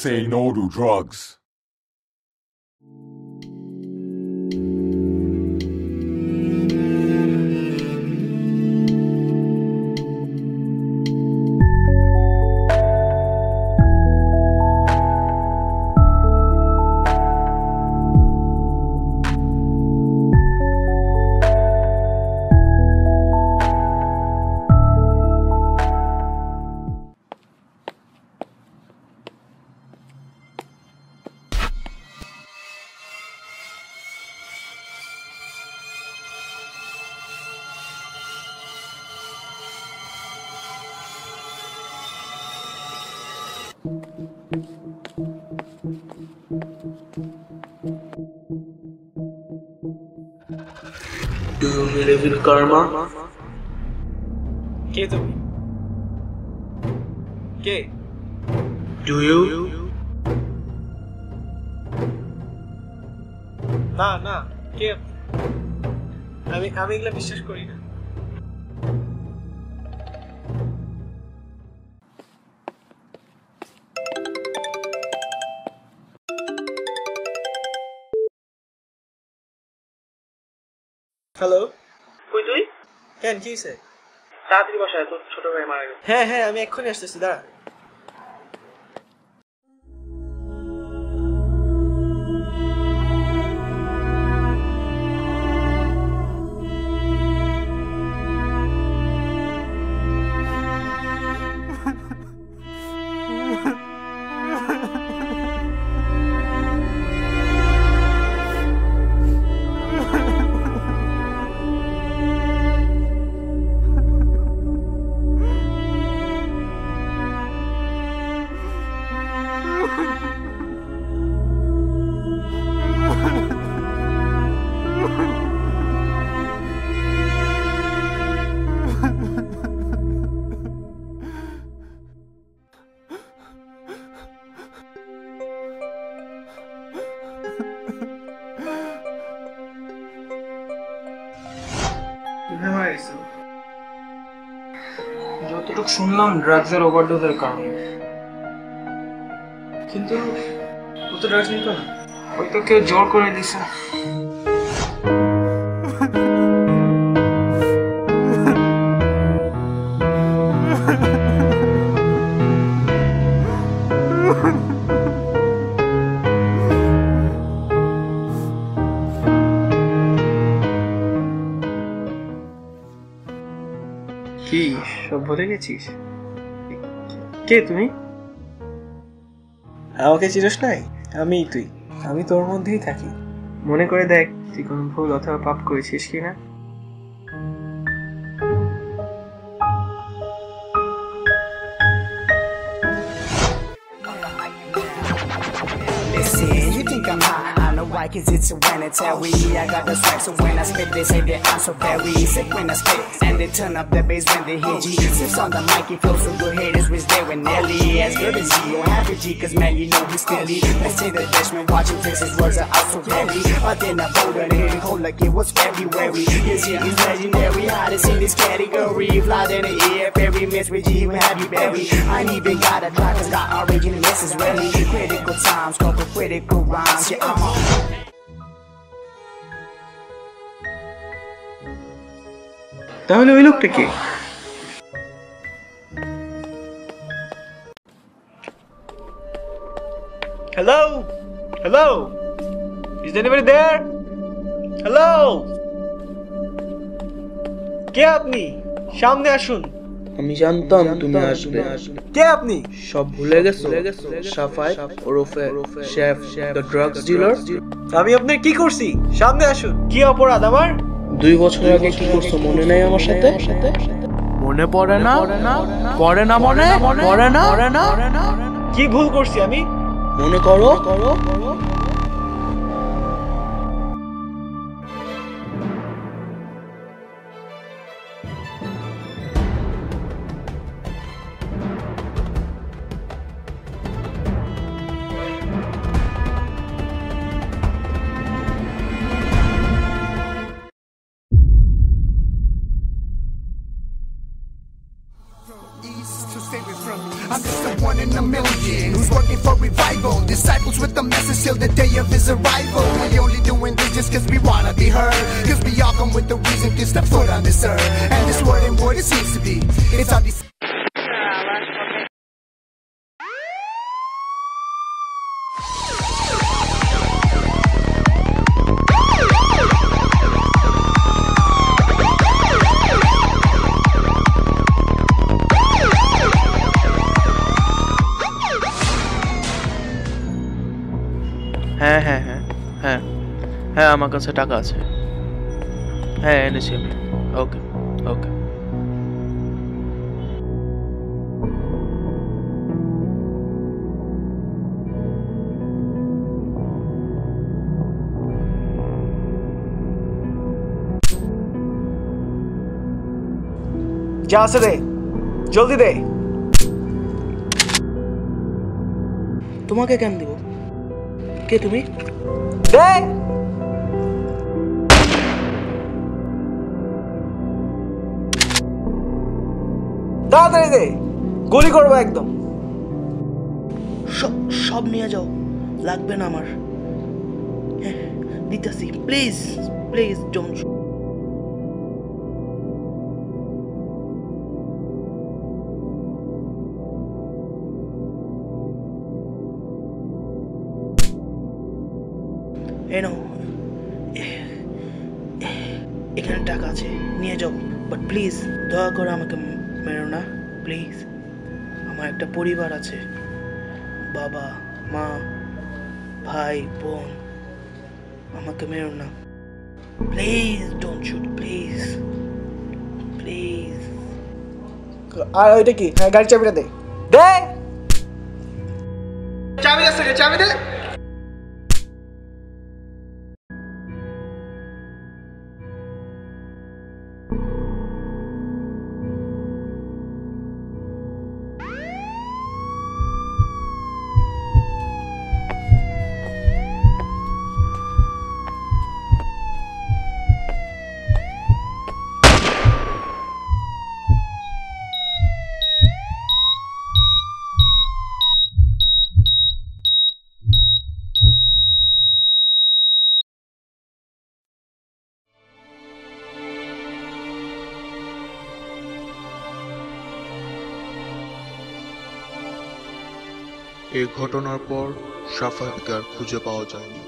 say no to drugs. Do you believe in karma? কে তুমি? কে? Do you? না না, কে আপনি? আমি এগুলা বিশ্বাস করি না। হ্যালো, কই তুই? কেন কি হয়েছে? তাড়াতাড়ি বাসায়, তোর ছোট ভাই মারা গেছে। হ্যাঁ হ্যাঁ, আমি এক্ষুনি আসতেছি, দাঁড়া। যতটুকু শুনলাম ড্রাগসের ওভারডোজের কারণে, কিন্তু ও তো ড্রাগস নিত না, হয়তো কেউ জোর করে দিছে। কি সব ভুলে গেছিস? কে তুমি? আমাকে চিনিস নাই? আমিই তুই, আমি তোর মধ্যেই থাকি। মনে করে দেখ তুই কোনো ভুল অথবা পাপ করেছিস কিনা। You think I'm high, I know why, cause it's hereditary. I got the swag, so when I spit, they say that I'm so very sick when I spit. And they turn up the bass when they hit G. Sips on the mic, it flows so good, haters wish they were Nelly. As good as you, don't have a G, cause man, you know he's steady. Let's say the Dutchman watching faces, words are out so heavy. But then I voted and hit it cold like it was February. Yes, he is legendary, hottest in this category. Fly than the air, every miss with G, we have you buried. I ain't even got a try, cause got original misses ready. Critical times, go for critical rhymes, yeah, I'm on. তাহলে ওই লোকটা কে? Hello hello, is anybody there? Hello, কে আপনি? সামনে আসুন। আমি জানতাম তুমি আসবে। কে আপনি? সব ভুলে গেছো? সাফাই ওরফে শেফ, দ্য ড্রাগস ডিলার। আমি আপনার কি করছি? সামনে আসুন। কি অপরাধ আমার? 2 বছর আগে কি করছো মনে নাই আমার সাথে? মনে পড়ে না? পড়ে না মনে? পড়ে না? কি ভুল করছি আমি? মনে করো। I'm just the one in a million who's working for revival. survival. Disciples with the message till the day of his arrival. We only doing this just cause we wanna be heard. Cause we all come with a reason to step foot on this earth. And this word ain't what it seems to be. It's all these. হ্যাঁ হ্যাঁ হ্যাঁ হ্যাঁ হ্যাঁ আমার কাছে টাকা আছে হ্যাঁ এনেছি আমি ওকে ওকে যা আছে দে, জলদি দে। তোমাকে কেন দিব কে তুমি দে। তাড়াতাড়ি দে, গুলি করবো একদম। সব নিয়ে যাও লাগবে না আমার হ্যাঁ দিতেছি প্লিজ প্লিজ ডোন্ট এখানে টাকা আছে নিয়ে যাও বাট প্লিজ দয়া করে আমাকে মেরো না প্লিজ আমার একটা পরিবার আছে বাবা মা ভাই বোন আমাকে মেরো না please don't shoot please please আর ওইটা কি? হ্যাঁ গাড়ির চাবিটা দে। দে চাবি আছে, চাবি দে। এই ঘটনার পর সাফায়াতকে আর খুঁজে পাওয়া যায়নি।